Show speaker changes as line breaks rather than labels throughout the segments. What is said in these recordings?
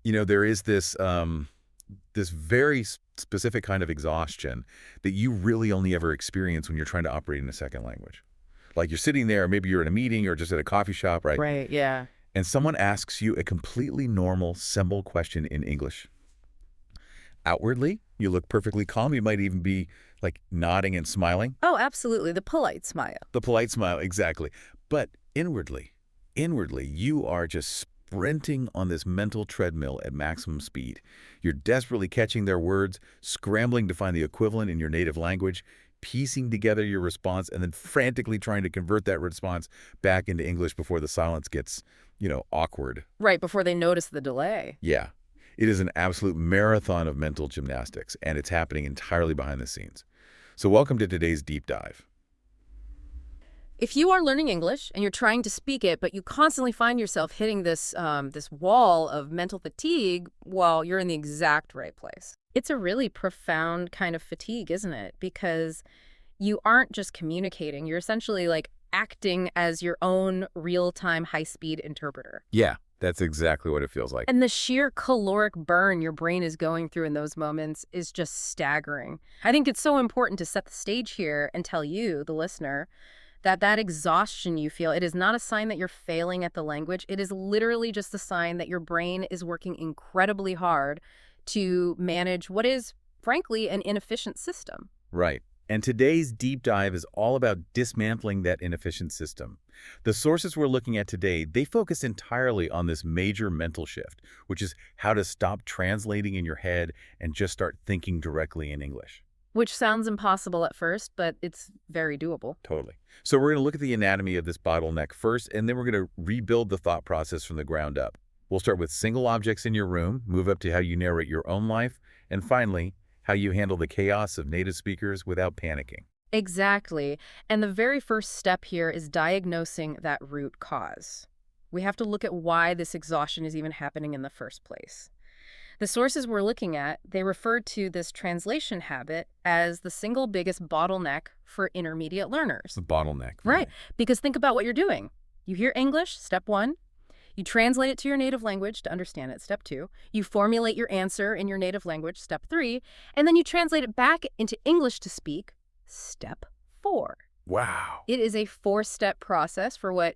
There is this very specific kind of exhaustion that you really only ever experience when you're trying to operate in a second language. Like you're sitting there, maybe you're in a meeting or just at a coffee shop, right?
Right, yeah.
And someone asks you a completely normal, simple question in English. Outwardly, you look perfectly calm. You might even be like nodding and smiling.
Oh, absolutely. The polite smile.
The polite smile, exactly. But inwardly, you are just sprinting on this mental treadmill at maximum speed. You're desperately catching their words, scrambling to find the equivalent in your native language, piecing together your response, and then frantically trying to convert that response back into English before the silence gets, awkward.
Right, before they notice the delay.
Yeah. It is an absolute marathon of mental gymnastics, and it's happening entirely behind the scenes. So welcome to today's deep dive.
If you are learning English and you're trying to speak it, but you constantly find yourself hitting this wall of mental fatigue, well, you're in the exact right place. It's a really profound kind of fatigue, isn't it? Because you aren't just communicating, you're essentially like acting as your own real-time high-speed interpreter.
Yeah, that's exactly what it feels like.
And the sheer caloric burn your brain is going through in those moments is just staggering. I think it's so important to set the stage here and tell you, the listener, that exhaustion you feel, it is not a sign that you're failing at the language. It is literally just a sign that your brain is working incredibly hard to manage what is, frankly, an inefficient system.
Right. And today's deep dive is all about dismantling that inefficient system. The sources we're looking at today, they focus entirely on this major mental shift, which is how to stop translating in your head and just start thinking directly in English.
Which sounds impossible at first, but it's very doable.
Totally. So we're going to look at the anatomy of this bottleneck first, and then we're going to rebuild the thought process from the ground up. We'll start with single objects in your room, move up to how you narrate your own life, and finally, how you handle the chaos of native speakers without panicking.
Exactly. And the very first step here is diagnosing that root cause. We have to look at why this exhaustion is even happening in the first place. The sources we're looking at, they refer to this translation habit as the single biggest bottleneck for intermediate learners.
The bottleneck.
Right. Because think about what you're doing. You hear English, step one. You translate it to your native language to understand it, step two. You formulate your answer in your native language, step three. And then you translate it back into English to speak, step four.
Wow.
It is a four-step process for what,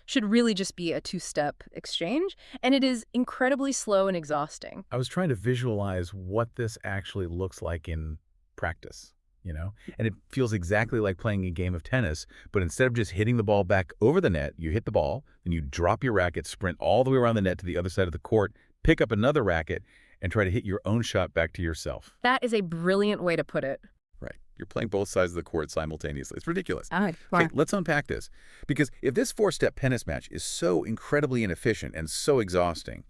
should really just be a two-step exchange. And it is incredibly slow and exhausting.
I was trying to visualize what this actually looks like in practice, And it feels exactly like playing a game of tennis, but instead of just hitting the ball back over the net, you hit the ball, then you drop your racket, sprint all the way around the net to the other side of the court, pick up another racket, and try to hit your own shot back to yourself.
That is a brilliant way to put it.
Right. You're playing both sides of the court simultaneously. It's ridiculous.
Wow.
Okay, let's unpack this. Because if this four-step tennis match is so incredibly inefficient and so exhausting,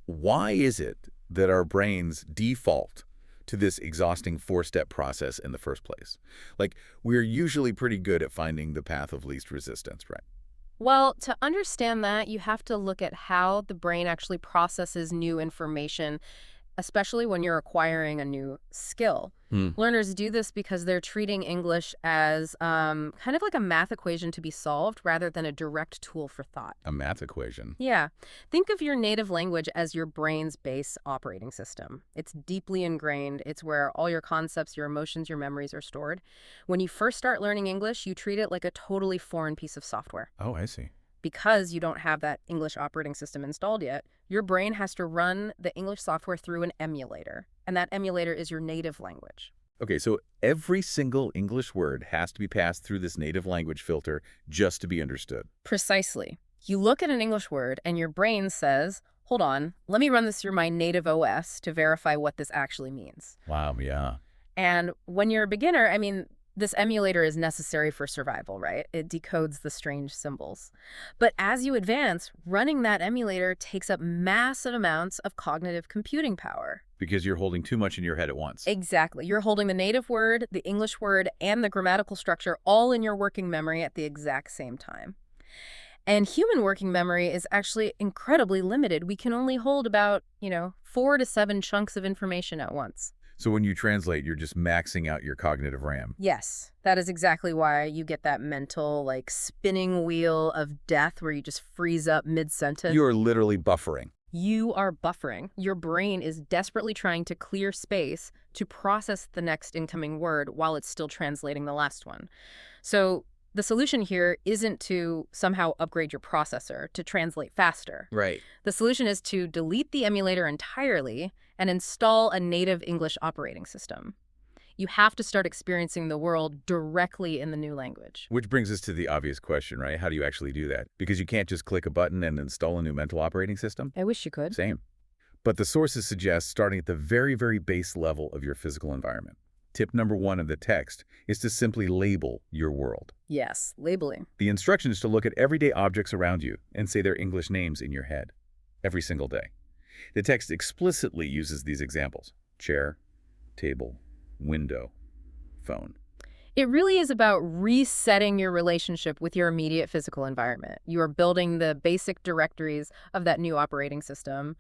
why is it that our brains default to this exhausting four-step process in the first place? Like, we're usually pretty good at finding the path of least resistance, right?
Well, to understand that, you have to look at how the brain actually processes new information, especially when you're acquiring a new skill. Learners do this because they're treating English as kind of like a math equation to be solved rather than a direct tool for thought.
A math equation.
Yeah. Think of your native language as your brain's base operating system. It's deeply ingrained. It's where all your concepts, your emotions, your memories are stored. When you first start learning English, you treat it like a totally foreign piece of software.
Oh, I see.
Because you don't have that English operating system installed yet, your brain has to run the English software through an emulator. And that emulator is your native language.
Okay, so every single English word has to be passed through this native language filter just to be understood.
Precisely. You look at an English word and your brain says, hold on, let me run this through my native OS to verify what this actually means.
Wow, yeah.
And when you're a beginner, this emulator is necessary for survival, right? It decodes the strange symbols. But as you advance, running that emulator takes up massive amounts of cognitive computing power.
Because you're holding too much in your head at once.
Exactly. You're holding the native word, the English word, and the grammatical structure all in your working memory at the exact same time. And human working memory is actually incredibly limited. We can only hold about, 4 to 7 chunks of information at once.
So when you translate, you're just maxing out your cognitive RAM.
Yes, that is exactly why you get that mental, spinning wheel of death where you just freeze up mid-sentence.
You're literally buffering.
You are buffering. Your brain is desperately trying to clear space to process the next incoming word while it's still translating the last one. So the solution here isn't to somehow upgrade your processor to translate faster.
Right.
The solution is to delete the emulator entirely and install a native English operating system. You have to start experiencing the world directly in the new language.
Which brings us to the obvious question, right? How do you actually do that? Because you can't just click a button and install a new mental operating system.
I wish you could.
Same. But the sources suggest starting at the very, very base level of your physical environment. Tip number 1 of the text is to simply label your world.
Yes, labeling.
The instruction is to look at everyday objects around you and say their English names in your head every single day. The text explicitly uses these examples: chair, table, window, phone.
It really is about resetting your relationship with your immediate physical environment. You are building the basic directories of that new operating system.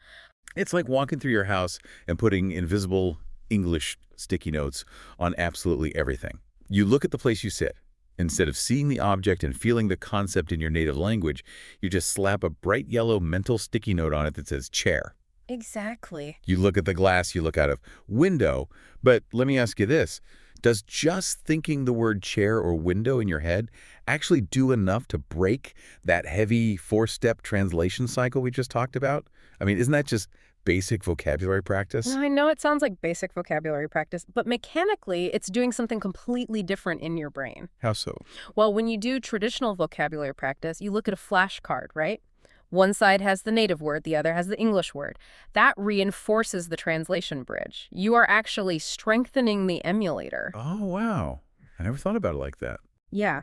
It's like walking through your house and putting invisible English sticky notes on absolutely everything. You look at the place you sit. Instead of seeing the object and feeling the concept in your native language, you just slap a bright yellow mental sticky note on it that says chair.
Exactly.
You look at the glass you look out of, window, but let me ask you this. Does just thinking the word chair or window in your head actually do enough to break that heavy 4-step translation cycle we just talked about? I mean, isn't that just basic vocabulary practice?
I know it sounds like basic vocabulary practice, but mechanically, it's doing something completely different in your brain.
How so?
Well, when you do traditional vocabulary practice, you look at a flashcard, right? One side has the native word, the other has the English word. That reinforces the translation bridge. You are actually strengthening the emulator.
Oh, wow. I never thought about it like that.
Yeah.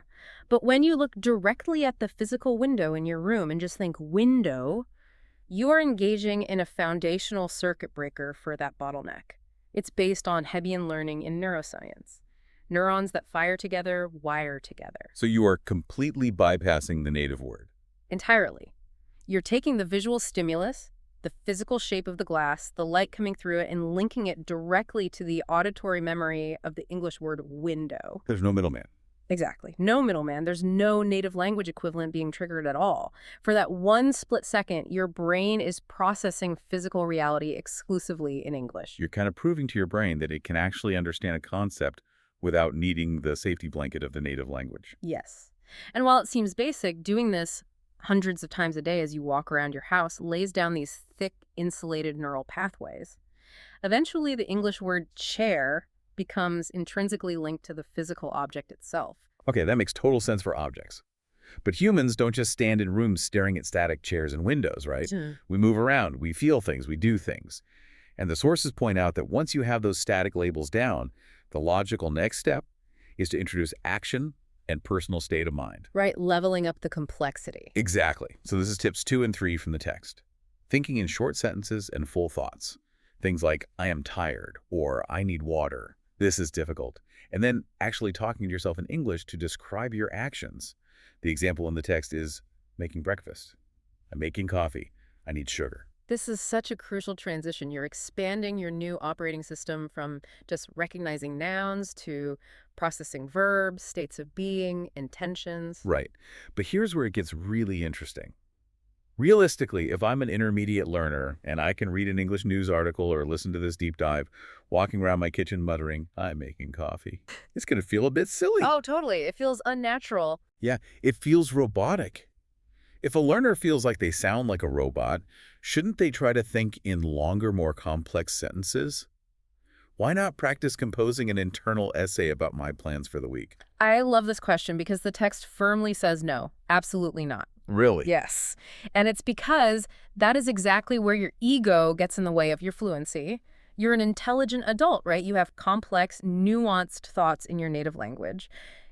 But when you look directly at the physical window in your room and just think window, you are engaging in a foundational circuit breaker for that bottleneck. It's based on Hebbian learning in neuroscience. Neurons that fire together wire together.
So you are completely bypassing the native word.
Entirely. You're taking the visual stimulus, the physical shape of the glass, the light coming through it, and linking it directly to the auditory memory of the English word window.
There's no middleman.
Exactly. No middleman. There's no native language equivalent being triggered at all. For that one split second, your brain is processing physical reality exclusively in English.
You're kind of proving to your brain that it can actually understand a concept without needing the safety blanket of the native language.
Yes. And while it seems basic, doing this hundreds of times a day as you walk around your house lays down these thick, insulated neural pathways. Eventually, the English word chair becomes intrinsically linked to the physical object itself.
Okay, that makes total sense for objects. But humans don't just stand in rooms staring at static chairs and windows, right? We move around, we feel things, we do things. And the sources point out that once you have those static labels down, the logical next step is to introduce action and personal state of mind.
Right, leveling up the complexity.
Exactly. So this is tips 2 and 3 from the text. Thinking in short sentences and full thoughts. Things like, I am tired, or I need water. This is difficult. And then actually talking to yourself in English to describe your actions. The example in the text is making breakfast. I'm making coffee. I need sugar.
This is such a crucial transition. You're expanding your new operating system from just recognizing nouns to processing verbs, states of being, intentions.
Right. But here's where it gets really interesting. Realistically, if I'm an intermediate learner and I can read an English news article or listen to this deep dive, walking around my kitchen muttering, I'm making coffee, it's going to feel a bit silly.
Oh, totally. It feels unnatural.
Yeah, it feels robotic. If a learner feels like they sound like a robot, shouldn't they try to think in longer, more complex sentences? Why not practice composing an internal essay about my plans for the week?
I love this question because the text firmly says no, absolutely not.
Really?
Yes. And it's because that is exactly where your ego gets in the way of your fluency. You're an intelligent adult, right? You have complex, nuanced thoughts in your native language.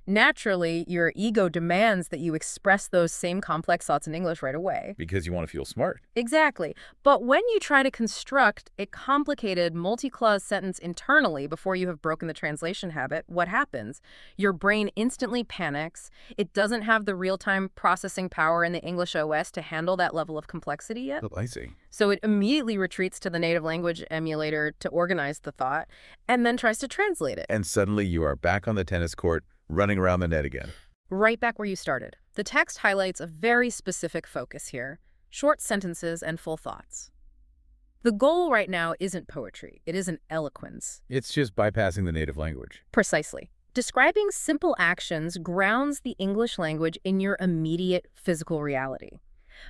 Naturally, your ego demands that you express those same complex thoughts in English right away.
Because you want to feel smart.
Exactly. But when you try to construct a complicated multi-clause sentence internally before you have broken the translation habit, what happens? Your brain instantly panics. It doesn't have the real-time processing power in the English OS to handle that level of complexity yet.
Oh, I see.
So it immediately retreats to the native language emulator to organize the thought and then tries to translate it.
And suddenly you are back on the tennis court, running around the net again.
Right back where you started. The text highlights a very specific focus here: short sentences and full thoughts. The goal right now isn't poetry. It isn't eloquence.
It's just bypassing the native language.
Precisely. Describing simple actions grounds the English language in your immediate physical reality.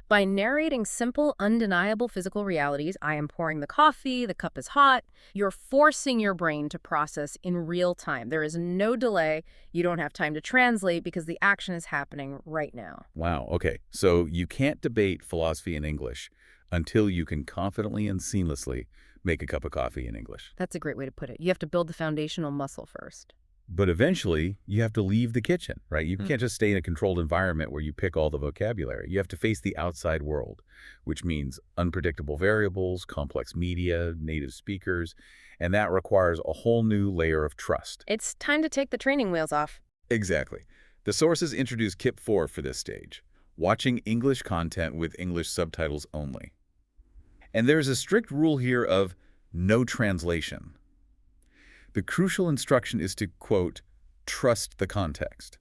By narrating simple, undeniable physical realities, I am pouring the coffee, the cup is hot, you're forcing your brain to process in real time. There is no delay. You don't have time to translate because the action is happening right now.
Wow, okay. So you can't debate philosophy in English until you can confidently and seamlessly make a cup of coffee in English.
That's a great way to put it. You have to build the foundational muscle first.
But eventually, you have to leave the kitchen, right? You can't just stay in a controlled environment where you pick all the vocabulary. You have to face the outside world, which means unpredictable variables, complex media, native speakers, and that requires a whole new layer of trust.
It's time to take the training wheels off.
Exactly. The sources introduce KIP 4 for this stage, watching English content with English subtitles only. And there's a strict rule here of no translation. The crucial instruction is to, quote, trust the context.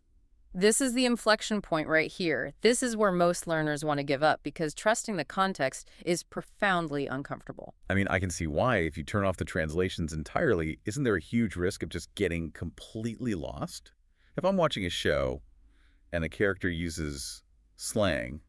This is the inflection point right here. This is where most learners want to give up because trusting the context is profoundly uncomfortable.
I mean, I can see why. If you turn off the translations entirely, isn't there a huge risk of just getting completely lost? If I'm watching a show and a character uses slang,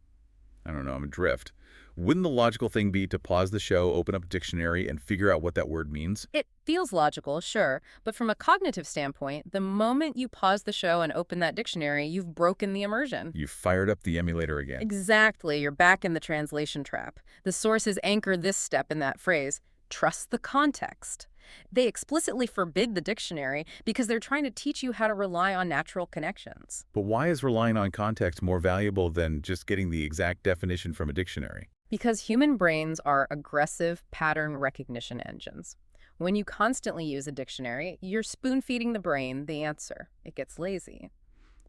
I don't know, I'm adrift, wouldn't the logical thing be to pause the show, open up a dictionary, and figure out what that word means?
It feels logical, sure, but from a cognitive standpoint, the moment you pause the show and open that dictionary, you've broken the immersion.
You fired up the emulator again.
Exactly, you're back in the translation trap. The sources anchor this step in that phrase, trust the context. They explicitly forbid the dictionary because they're trying to teach you how to rely on natural connections.
But why is relying on context more valuable than just getting the exact definition from a dictionary?
Because human brains are aggressive pattern recognition engines. When you constantly use a dictionary, you're spoon-feeding the brain the answer. It gets lazy.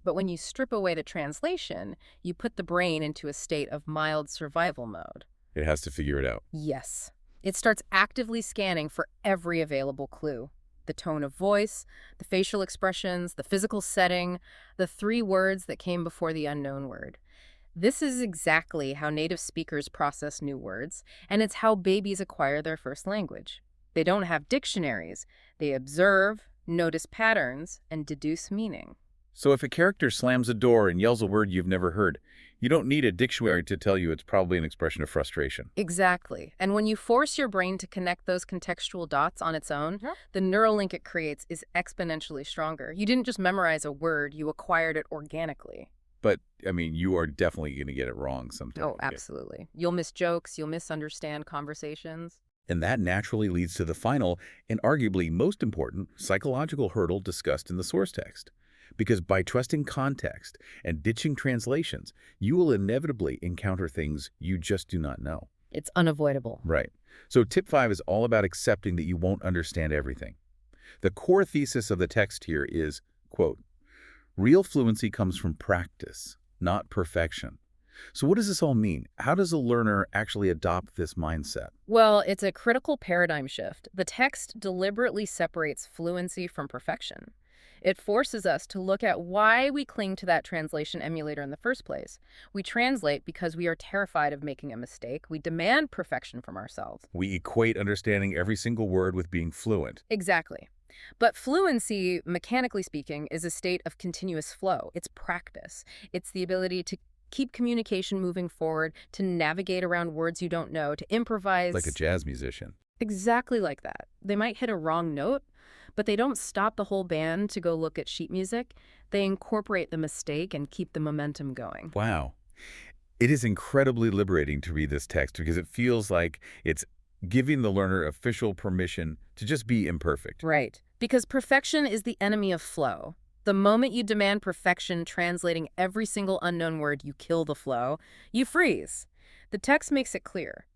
But when you strip away the translation, you put the brain into a state of mild survival mode.
It has to figure it out.
Yes. It starts actively scanning for every available clue. The tone of voice, the facial expressions, the physical setting, the 3 words that came before the unknown word. This is exactly how native speakers process new words, and it's how babies acquire their first language. They don't have dictionaries. They observe, notice patterns, and deduce meaning.
So if a character slams a door and yells a word you've never heard, you don't need a dictionary to tell you it's probably an expression of frustration.
Exactly. And when you force your brain to connect those contextual dots on its own, the neural link it creates is exponentially stronger. You didn't just memorize a word, you acquired it organically.
But, I mean, you are definitely going to get it wrong sometimes.
Oh, absolutely. You'll miss jokes, you'll misunderstand conversations.
And that naturally leads to the final and arguably most important psychological hurdle discussed in the source text. Because by trusting context and ditching translations, you will inevitably encounter things you just do not know.
It's unavoidable.
Right. So tip 5 is all about accepting that you won't understand everything. The core thesis of the text here is, quote, real fluency comes from practice, not perfection. So what does this all mean? How does a learner actually adopt this mindset?
Well, it's a critical paradigm shift. The text deliberately separates fluency from perfection. It forces us to look at why we cling to that translation emulator in the first place. We translate because we are terrified of making a mistake. We demand perfection from ourselves.
We equate understanding every single word with being fluent.
Exactly. But fluency, mechanically speaking, is a state of continuous flow. It's practice. It's the ability to keep communication moving forward, to navigate around words you don't know, to improvise.
Like a jazz musician.
Exactly like that. They might hit a wrong note, but they don't stop the whole band to go look at sheet music. They incorporate the mistake and keep the momentum going.
Wow. It is incredibly liberating to read this text because it feels like it's giving the learner official permission to just be imperfect.
Right. Because perfection is the enemy of flow. The moment you demand perfection translating every single unknown word, you kill the flow. You freeze. The text makes it clear.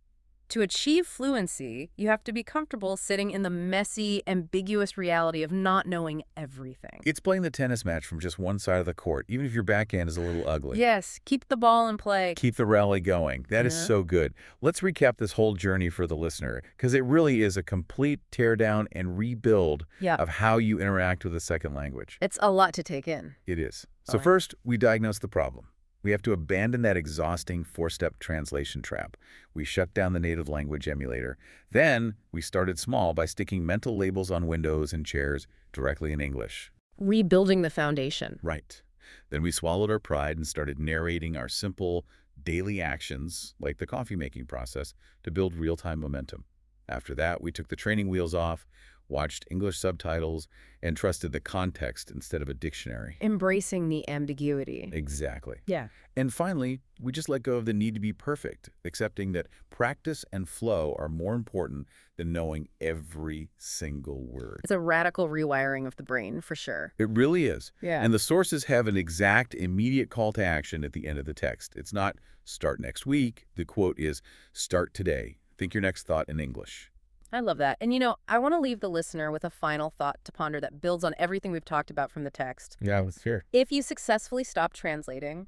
To achieve fluency, you have to be comfortable sitting in the messy, ambiguous reality of not knowing everything.
It's playing the tennis match from just one side of the court, even if your backhand is a little ugly.
Yes, keep the ball in play.
Keep the rally going. That is so good. Let's recap this whole journey for the listener, because it really is a complete teardown and rebuild of how you interact with a second language.
It's a lot to take in.
It is. So first, we diagnose the problem. We have to abandon that exhausting four-step translation trap. We shut down the native language emulator. Then we started small by sticking mental labels on windows and chairs directly in English.
Rebuilding the foundation.
Right. Then we swallowed our pride and started narrating our simple daily actions, like the coffee-making process, to build real-time momentum. After that, we took the training wheels off, watched English subtitles, and trusted the context instead of a dictionary.
Embracing the ambiguity.
Exactly.
Yeah.
And finally, we just let go of the need to be perfect, accepting that practice and flow are more important than knowing every single word.
It's a radical rewiring of the brain, for sure.
It really is.
Yeah.
And the sources have an exact, immediate call to action at the end of the text. It's not start next week. The quote is start today. Think your next thought in English.
I love that. And I want to leave the listener with a final thought to ponder that builds on everything we've talked about from the text.
Yeah, let's hear.
If you successfully stop translating,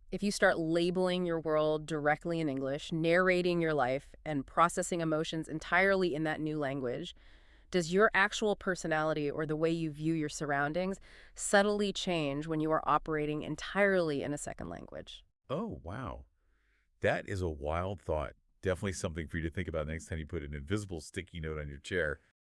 if you start labeling your world directly in English, narrating your life, and processing emotions entirely in that new language, does your actual personality or the way you view your surroundings subtly change when you are operating entirely in a second language?
Oh, wow. That is a wild thought. Definitely something for you to think about next time you put an invisible sticky note on your chair.